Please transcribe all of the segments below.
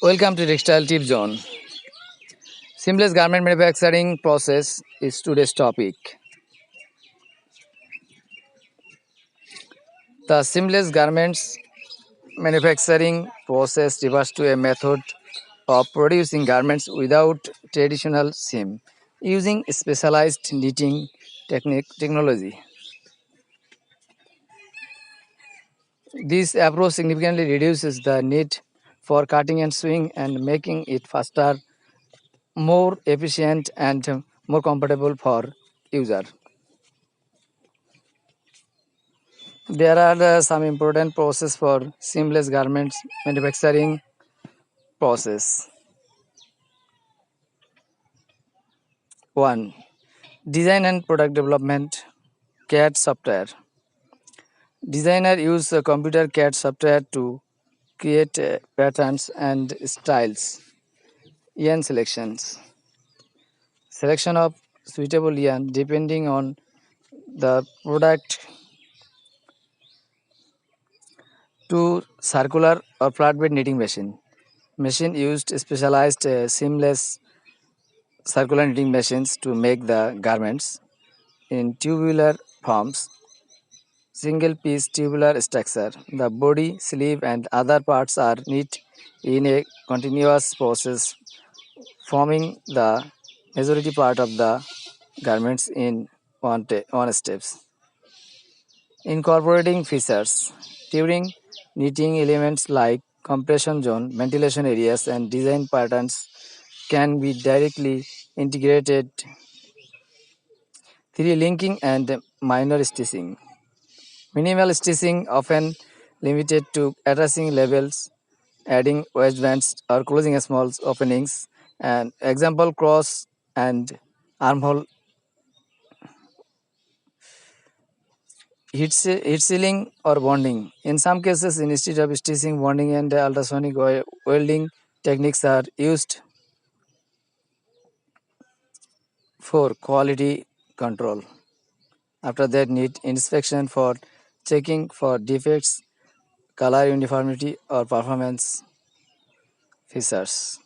Welcome to Textile Tip Zone. Seamless garment manufacturing process is today's topic. The seamless garments manufacturing process refers to a method of producing garments without traditional seam using specialized knitting technology. This approach significantly reduces the need for cutting and sewing and making it faster, more efficient and more comfortable for user. There are some important process for seamless garments manufacturing process. 1. Design and product development CAD software. Designer use computer CAD software to create patterns and styles. Yarn selections. Selection of suitable yarn depending on the product to circular or flatbed knitting machine. Machine used specialized seamless circular knitting machines to make the garments in tubular forms, single piece tubular structure. The body, sleeve, and other parts are knit in a continuous process, forming the majority part of the garments in one steps. Incorporating features during knitting elements like compression zone, ventilation areas, and design patterns can be directly integrated. 3. Linking and minor stitching. Minimal stitching often limited to attaching labels, adding waistbands or closing small openings. An example cross and armhole heat sealing or bonding. In some cases, instead of stitching, bonding and ultrasonic welding techniques are used for quality control. After that, need inspection for checking for defects, color uniformity, or performance features.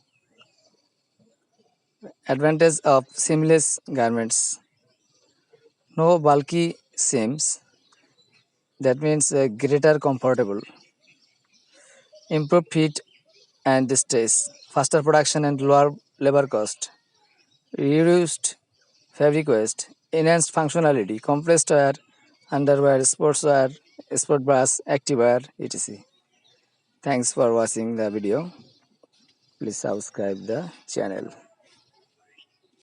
Advantage of seamless garments. No bulky seams. That means greater comfortable. Improved fit and stress. Faster production and lower labor cost. Reduced fabric waste. Enhanced functionality. Compressed wear, underwear, sportswear, sport bras, activewear, etc. Thanks for watching the video. Please subscribe the channel.